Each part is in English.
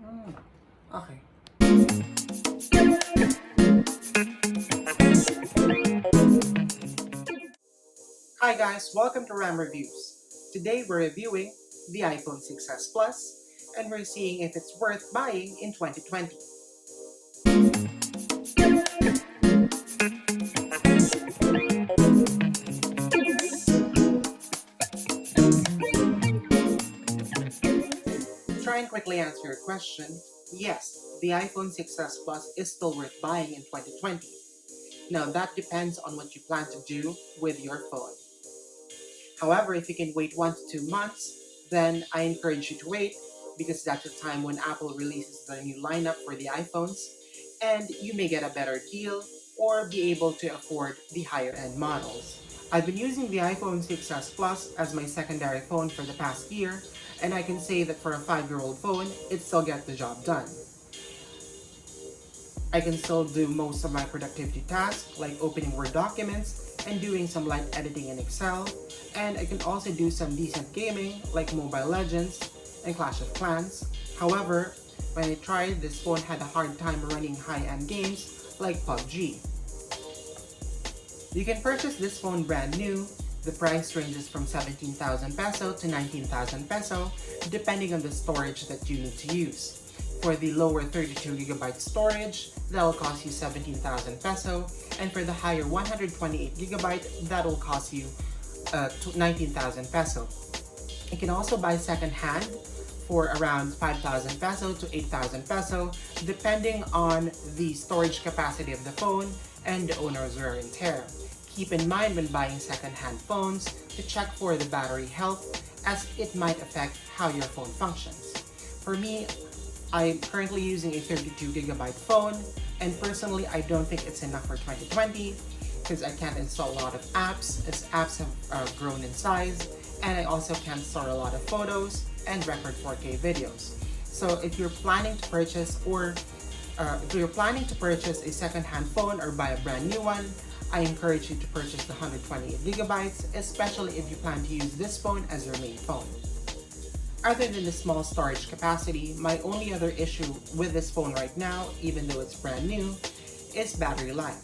Okay. Hi guys, welcome to RAM Reviews. Today we're reviewing the iPhone 6s Plus and we're seeing if it's worth buying in 2020. To try and quickly answer your question, yes, the iPhone 6s Plus is still worth buying in 2020. Now that depends on what you plan to do with your phone. However, if you can wait 1 to 2 months, then I encourage you to wait because that's the time when Apple releases the new lineup for the iPhones and you may get a better deal or be able to afford the higher end models. I've been using the iPhone 6s Plus as my secondary phone for the past year, and I can say that for a 5-year-old phone, it still gets the job done. I can still do most of my productivity tasks like opening Word documents and doing some light editing in Excel, and I can also do some decent gaming like Mobile Legends and Clash of Clans. However, when I tried, this phone had a hard time running high-end games like PUBG. You can purchase this phone brand new. The price ranges from 17,000 peso to 19,000 peso depending on the storage that you need to use. For the lower 32GB storage, that will cost you 17,000 peso, and for the higher 128GB, that will cost you 19,000 peso. You can also buy second-hand for around 5,000 peso to 8,000 peso, depending on the storage capacity of the phone and the owner's wear and tear. Keep in mind when buying second-hand phones to check for the battery health, as it might affect how your phone functions. For me, I'm currently using a 32GB phone, and personally I don't think it's enough for 2020 because I can't install a lot of apps as apps have grown in size, and I also can't store a lot of photos and record 4K videos. So if you're planning to purchase a second-hand phone or buy a brand new one, I encourage you to purchase the 128GB, especially if you plan to use this phone as your main phone. Other than the small storage capacity, my only other issue with this phone right now, even though it's brand new, is battery life.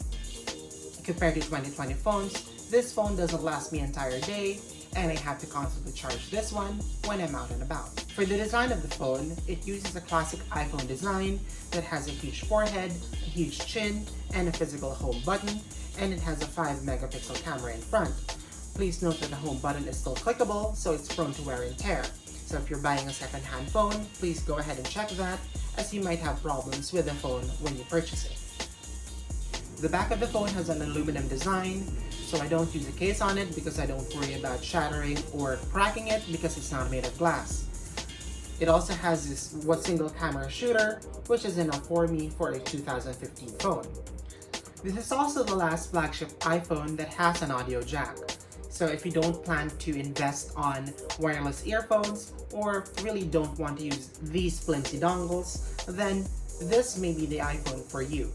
Compared to 2020 phones, this phone doesn't last me an entire day, and I have to constantly charge this one when I'm out and about. For the design of the phone, it uses a classic iPhone design that has a huge forehead, a huge chin, and a physical home button, and it has a 5-megapixel camera in front. Please note that the home button is still clickable, so it's prone to wear and tear. So if you're buying a second-hand phone, please go ahead and check that, as you might have problems with the phone when you purchase it. The back of the phone has an aluminum design, so I don't use a case on it because I don't worry about shattering or cracking it because it's not made of glass. It also has this single camera shooter, which is enough for me for a 2015 phone. This is also the last flagship iPhone that has an audio jack. So if you don't plan to invest on wireless earphones or really don't want to use these flimsy dongles, then this may be the iPhone for you.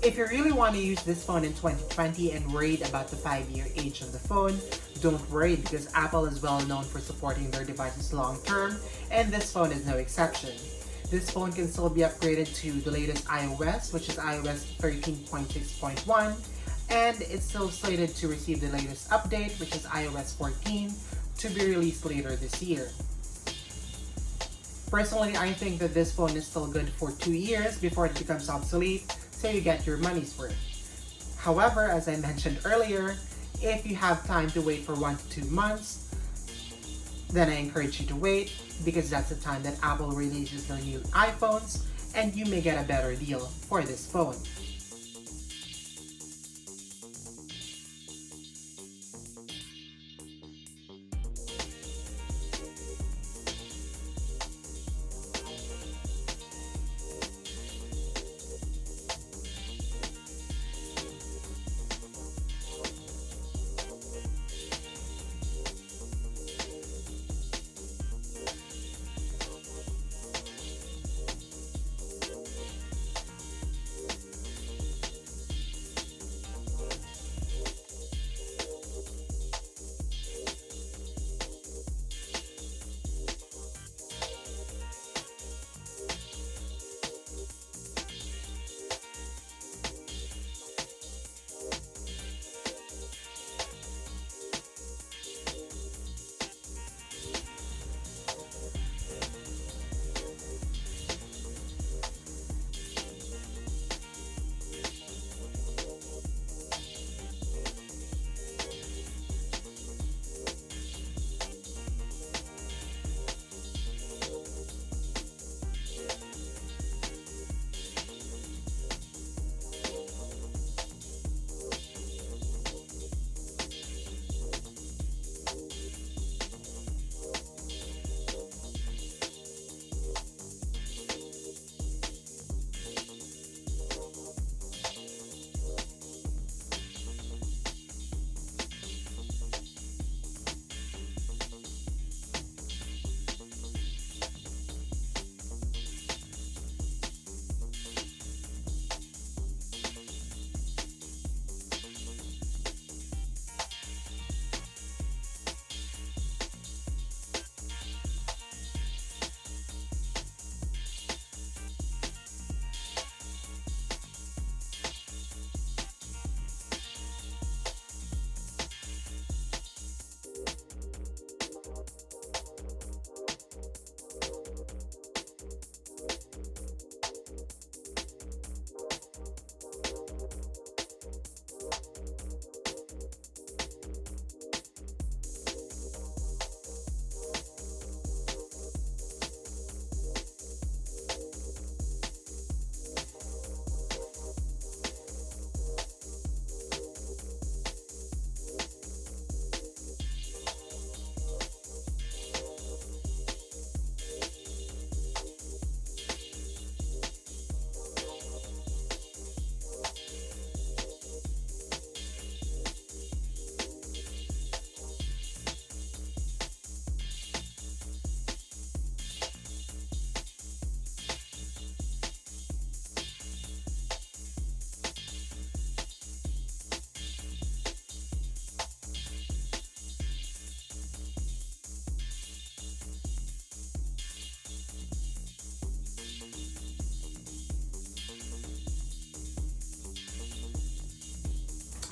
If you really want to use this phone in 2020 and worried about the 5-year age of the phone, don't worry because Apple is well known for supporting their devices long term, and this phone is no exception. This phone can still be upgraded to the latest iOS, which is iOS 13.6.1, and it's still slated to receive the latest update, which is iOS 14, to be released later this year. Personally, I think that this phone is still good for 2 years before it becomes obsolete, so you get your money's worth. However, as I mentioned earlier, if you have time to wait for 1 to 2 months, then I encourage you to wait because that's the time that Apple releases their new iPhones and you may get a better deal for this phone.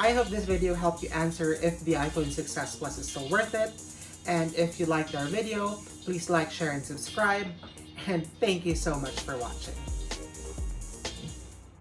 I hope this video helped you answer if the iPhone 6s Plus is still worth it. And if you liked our video, please like, share, and subscribe. And thank you so much for watching.